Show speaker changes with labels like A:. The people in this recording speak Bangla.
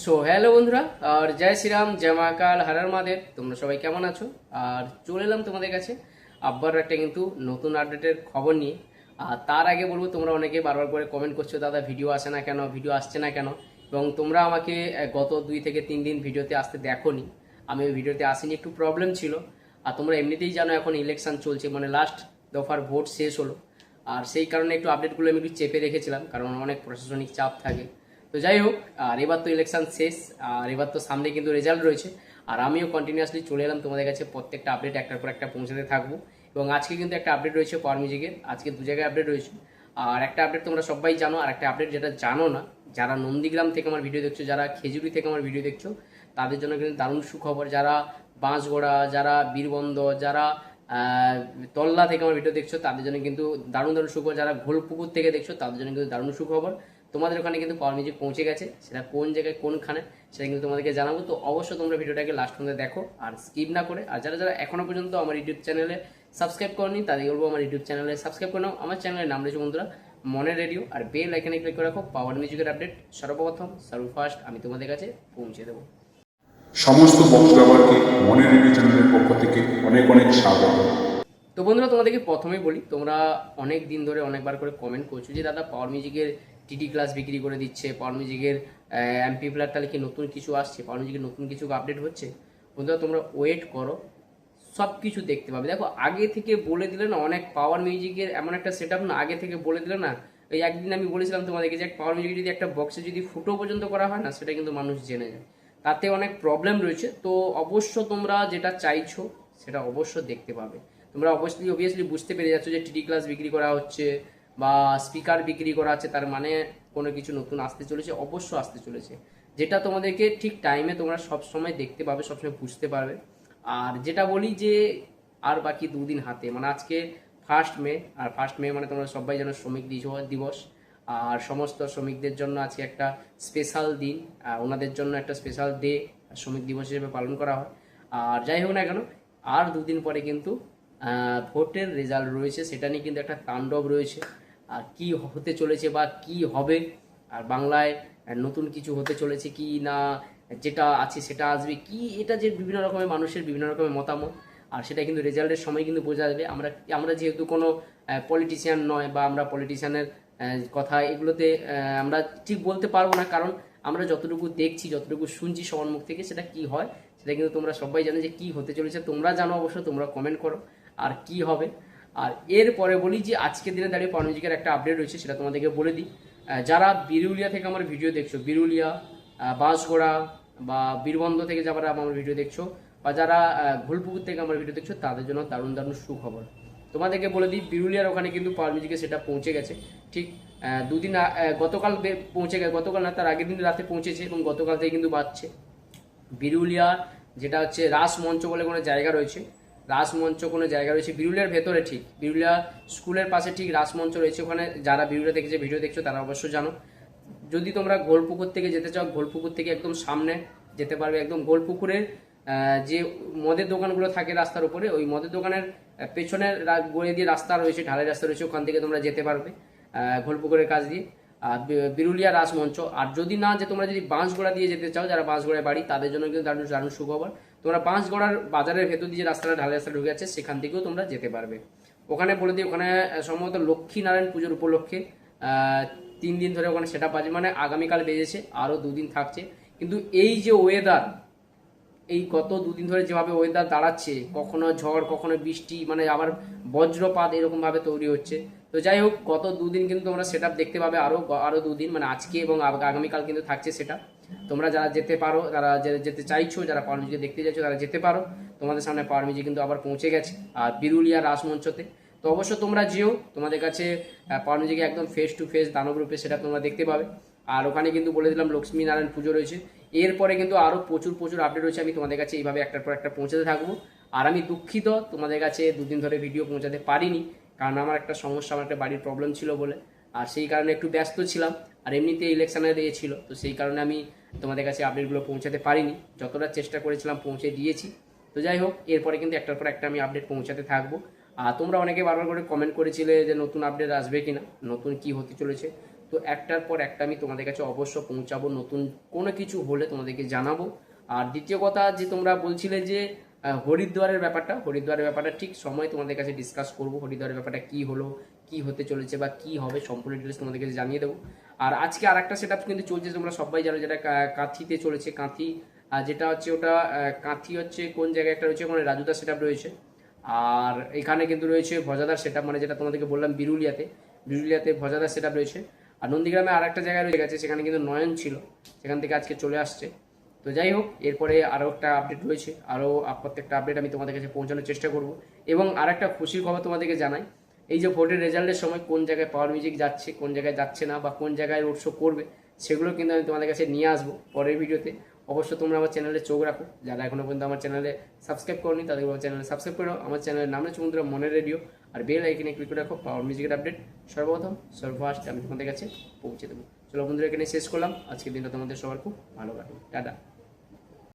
A: সো হ্যালো বন্ধুরা, আর জয় শ্রীরাম, জয় মহাকাল, হর হর মহাদেব। তোমরা সবাই কেমন আছো? আর চলে এলাম তোমাদের কাছে আবার একটা কিন্তু নতুন আপডেটের খবর নিয়ে। আর তার আগে বলবো, তোমরা অনেকে বারবার করে কমেন্ট করছো, দাদা ভিডিও আসে না কেন, ভিডিও আসছে না কেন। এবং তোমরা আমাকে গত 2 থেকে 3 দিন ভিডিওতে আসতে দেখোনি। আমি ওই ভিডিওতে আসিনি, একটু প্রবলেম ছিল। আর তোমরা এমনিতেই জানো এখন ইলেকশন চলছে, মানে লাস্ট দফার ভোট শেষ হলো। আর সেই কারণে একটু আপডেটগুলো আমি একটু চেপে রেখেছিলাম, কারণ অনেক প্রশাসনিক চাপ থাকে। তো যাই হোক, আর এবার তো ইলেকশন শেষ, আর এবার তো সামনে কিন্তু রেজাল্ট রয়েছে। আর আমিও কন্টিনিউয়াসলি চলে এলাম তোমাদের কাছে, প্রত্যেকটা আপডেট একটার পর একটা পৌঁছাতে থাকবো। এবং আজকে কিন্তু একটা আপডেট রয়েছে পাওয়ার মিউজিকের, আজকে 2 জায়গায় আপডেট রয়েছে। আর একটা আপডেট তোমরা সবাই জানো, আর একটা আপডেট যেটা জানো না, যারা নন্দীগ্রাম থেকে আমার ভিডিও দেখছো, যারা খেজুরি থেকে আমার ভিডিও দেখছো, তাদের জন্য কিন্তু দারুণ সুখবর। যারা বাঁশগোড়া, যারা বীরবন্দ, যারা তল্লা থেকে আমার ভিডিও দেখছো, তাদের জন্য কিন্তু দারুণ দারুণ সুখবর। যারা ঘোলপুকুর থেকে দেখছো, তাদের জন্য কিন্তু দারুণ সুখবর। তোমাদের ওখানে কিন্তু পাওয়ার মিউজিক পৌঁছে গেছে, সেটা কোন জায়গায় কোনখানে সেটা কিন্তু তোমাদেরকে জানাবো। তো অবশ্যই তোমরা ভিডিওটাকে লাস্ট পর্যন্ত দেখো আর স্কিপ না করে। আর যারা যারা এখনো পর্যন্ত আমার ইউটিউব চ্যানেলে সাবস্ক্রাইব করনি, তাদের বলবো আমার ইউটিউব চ্যানেলে সাবস্ক্রাইব করে নাও। আমার চ্যানেলের নাম রয়েছে বন্ধুরা মনের রেডিও, আর বেল আইকনে ক্লিক করে রাখো। পাওয়ার মিউজিকের আপডেট সর্বপ্রথম সর্বফার্স্ট আমি তোমাদের কাছে পৌঁছে দেবো।
B: সমস্ত বক্স ব্যবহারকে মনের রেডিও চ্যানেলের পক্ষ থেকে অনেক অনেক স্বাগত।
A: তো বন্ধুরা, তোমাদেরকে প্রথমেই বলি, তোমরা অনেক দিন ধরে অনেকবার করে কমেন্ট করছো যে দাদা পাওয়ার মিউজিকের টিটি ক্লাস বিক্রি করে দিচ্ছে, পাওয়ার মিউজিকের এমপি প্লার তাহলে কি নতুন কিছু আসছে, পাওয়ার মিউজিকের নতুন কিছু আপডেট হচ্ছে। বন্ধুরা তোমরা ওয়েট করো, সব কিছু দেখতে পাবে। দেখো, আগে থেকে বলে দিলে না, অনেক পাওয়ার মিউজিকের এমন একটা সেট আপ না, আগে থেকে বলে দিলে না। এই একদিন আমি বলেছিলাম তোমাদেরকে যে পাওয়ার মিউজিক যদি একটা বক্সে যদি ফুটো পর্যন্ত করা হয় না, সেটা কিন্তু মানুষ জেনে যায়। তাতে অনেক প্রবলেম রয়েছে। তো অবশ্য তোমরা যেটা চাইছো সেটা অবশ্য দেখতে পাবে। তোমরা অবভিয়াসলি বুঝতে পেরে যাচ্ছ যে টিডি ক্লাস বিক্রি করা হচ্ছে বা স্পিকার বিক্রি করা হচ্ছে, তার মানে কোনো কিছু নতুন আসতে চলেছে, অবশ্য আসতে চলেছে। যেটা তোমাদেরকে ঠিক টাইমে তোমরা সবসময় দেখতে পাবে, সবসময় বুঝতে পারবে। আর যেটা বলি যে আর বাকি 2 দিন হাতে, মানে আজকে 1 মে, আর 1 মে মানে তোমরা সবাই জানো শ্রমিক দিবস। আর সমস্ত শ্রমিকদের জন্য আজকে একটা স্পেশাল দিন, ওনাদের জন্য একটা স্পেশাল ডে শ্রমিক দিবস হিসেবে পালন করা হয়। আর যাই হোক না কেন, আর 2 দিন পরে কিন্তু ভোটের রেজাল্ট রয়েছে, সেটা নিয়ে কিন্তু একটা তাণ্ডব রয়েছে। আর কি হতে চলেছে বা কি হবে, আর বাংলায় নতুন কিছু হতে চলেছে কি না, যেটা আছে সেটা আসবে কি, এটা যে বিভিন্ন রকমের মানুষের বিভিন্ন রকমের মতামত। আর সেটা কিন্তু রেজাল্টের সময় কিন্তু বোঝা যাবে। আমরা আমরা যেহেতু কোনো পলিটিশিয়ান নয়, বা আমরা পলিটিশিয়ানের কথা এগুলোতে আমরা ঠিক বলতে পারবো না, কারণ আমরা যতটুকু দেখছি, যতটুকু শুনছি সবার মুখ থেকে, সেটা কি হয় সেটা কিন্তু তোমরা সবাই জানো যে কি হতে চলেছে। তোমরা জানো অবশ্য, তোমরা কমেন্ট করো আর কি হবে। আর এরপরে বলি যে আজকের দিনে দাঁড়িয়ে পাওয়ার মিউজিকের একটা আপডেট রয়েছে, সেটা তোমাদেরকে বলে দিই। যারা বিরুলিয়া থেকে আমার ভিডিও দেখছো, বিরুলিয়া, বাঁশগোড়া বা বীরবন্ধ থেকে যারা আমার ভিডিও দেখছো, বা যারা ঘোলপুকুর থেকে আমার ভিডিও দেখছো, তাদের জন্য দারুণ দারুণ সুখবর। তোমাদেরকে বলে দিই, বিরুলিয়ার ওখানে কিন্তু পাওয়ার মিউজিকে সেটা পৌঁছে গেছে। ঠিক 2 দিন গতকাল পৌঁছে গেছে, গতকাল না তার আগের দিন রাতে পৌঁছেছে, এবং গতকাল থেকে কিন্তু বাজছে। বিরুলিয়া যেটা হচ্ছে রাসমঞ্চ বলে কোনো জায়গা রয়েছে, রাসমঞ্চ কোনো জায়গা রয়েছে বিরুলিয়ার ভেতরে, ঠিক বিরুলিয়া স্কুলের পাশে ঠিক রাসমঞ্চ রয়েছে। ওখানে যারা বিরুলিয়া থেকে যে ভিডিও দেখছো তারা অবশ্যই জানো। যদি তোমরা গোলপুকুর থেকে যেতে চাও, গোলপুকুর থেকে একদম সামনে যেতে পারবে। একদম গোলপুকুরের যে মদের দোকানগুলো থাকে রাস্তার উপরে, ওই মদের দোকানের পেছনের গড়িয়ে দিয়ে রাস্তা রয়েছে, ঢালাই রাস্তা রয়েছে, ওখান থেকে তোমরা যেতে পারবে ঘোলপুকুরের কাছ দিয়ে। আর বিরুলিয়া রাসমঞ্চ। আর যদি না যে তোমরা যদি বাঁশগোড়া দিয়ে যেতে চাও, যারা বাঁশগোড়ায় বাড়ি, তাদের জন্য কিন্তু দারুণ দারুণ সুখবর। তোমরা বাঁশগোড়ার বাজারের ভেতর দিয়ে যে রাস্তাটা ঢালাই রাস্তা ঢুকে আছে, সেখান থেকেও তোমরা যেতে পারবে। ওখানে বলে দিই, ওখানে সম্ভবত লক্ষ্মীনারায়ণ পুজোর উপলক্ষে 3 দিন ধরে ওখানে সেটা বাজে, মানে আগামীকাল বেজেছে, আরও 2 দিন থাকছে। কিন্তু এই যে ওয়েদার, এই গত 2 দিন ধরে যেভাবে ওয়েদার দাঁড়াচ্ছে, কখনো ঝড় কখনো বৃষ্টি, মানে আবার বজ্রপাত এরকম ভাবে তৈরি হচ্ছে। তো যাই হোক, গত 2 দিন কিন্তু তোমরা সেট দেখতে পাবে, আরো 2 দিন, মানে আজকে এবং আগামীকাল কিন্তু থাকছে সেটা। তোমরা যারা যেতে পারো, যারা যেতে চাইছো, যারা পাওয়ার মিউজিক দেখতে চাইছো, তারা যেতে পারো। তোমাদের সামনে পাওয়ার মিউজিক কিন্তু আবার পৌঁছে গেছে, আর বিরুলিয়া রাসমঞ্চতে। তো অবশ্য তোমরা যেও, তোমাদের কাছে পাওয়ার মিউজিকে একদম ফেস টু ফেস দানব রূপে সেটা তোমরা দেখতে পাবে। আর ওখানে কিন্তু বলে দিলাম লক্ষ্মীনারায়ণ পুজো রয়েছে। এরপরে কিন্তু আরও প্রচুর প্রচুর আপডেট রয়েছে, আমি তোমাদের কাছে এইভাবে একটার পর একটা পৌঁছাতে থাকবো। আর আমি দুঃখিত তোমাদের কাছে 2 দিন ধরে ভিডিও পৌঁছাতে পারিনি, কারণ আমার একটা সমস্যা, আমার একটা বাড়ির প্রবলেম ছিল বলে। আর সেই কারণে একটু ব্যস্ত ছিলাম, আর এমনিতে ইলেকশনের ইয়ে ছিল, তো সেই কারণে আমি তোমাদের কাছে আপডেটগুলো পৌঁছাতে পারিনি। যতটা চেষ্টা করেছিলাম পৌঁছে দিয়েছি। তো যাই হোক, এরপরে কিন্তু একটার পর একটা আমি আপডেট পৌঁছাতে থাকবো। আর তোমরা অনেকে বারবার করে কমেন্ট করেছিলে যে নতুন আপডেট আসবে কিনা, নতুন কি হতে চলেছে। তো একটার পর একটা আমি তোমাদের কাছে অবশ্য পৌঁছাবো, নতুন কোনো কিছু হলে তোমাদেরকে জানাবো। আর দ্বিতীয় কথা যে তোমরা বলছিলে যে হরিদ্বারের ব্যাপারটা ঠিক সময় তোমাদের কাছে ডিসকাস করব। হরিদ্বারের ব্যাপারটা কি হলো, কি হতে চলেছে বা কি হবে, সম্পূর্ণ ডিটেলস তোমাদের কাছে জানিয়ে দেবো। আর আজকে আর একটা সেট আপ কিন্তু চলছে, তোমরা সবাই জানো, যেটা কাঁথিতে চলেছে। কাঁথি যেটা হচ্ছে ওটা কাঁথি হচ্ছে কোন জায়গায় একটা রয়েছে, ওখানে রাজুদার সেট আপ রয়েছে। আর এখানে কিন্তু রয়েছে ভজাদার সেট আপ, মানে যেটা তোমাদেরকে বললাম বিরুলিয়াতে ভজাদার সেট আপ রয়েছে। আর নন্দীগ্রামে আর একটা জায়গায় রয়ে গেছে, সেখানে কিন্তু নয়ন ছিল, সেখান থেকে আজকে চলে আসছে। তো যাই হোক, এরপরে আরও একটা আপডেট রয়েছে, আরও প্রত্যেকটা আপডেট আমি তোমাদের কাছে পৌঁছানোর চেষ্টা করব। এবং আর একটা খুশির খবর তোমাদেরকে জানাই, এই যে ভোটের রেজাল্টের সময় কোন জায়গায় পাওয়ার মিউজিক যাচ্ছে, কোন জায়গায় যাচ্ছে না, বা কোন জায়গায় রোড শো করবে, সেগুলো কিন্তু আমি তোমাদের কাছে নিয়ে আসবো পরের ভিডিওতে। অবশ্য তোমরা আমার চ্যানেলে চোখ রাখো, যারা এখনো পর্যন্ত আমার চ্যানেলে সাবস্ক্রাইব করনি তাদের আমার চ্যানেলে সাবস্ক্রাইব করো। আমার চ্যানেলের নাম হচ্ছে বন্ধুরা মনের রেডিও। আর বেল আইকনে ক্লিক করে রাখো, পাওয়ার মিউজিকের আপডেট সর্বপ্রথম সর্বফার্স্ট আমি তোমাদের কাছে পৌঁছে দেবো। চলো বন্ধুরা, এখানে শেষ করলাম। আজকের দিনটা তোমাদের সবার খুব ভালো কাটুক। টাটা।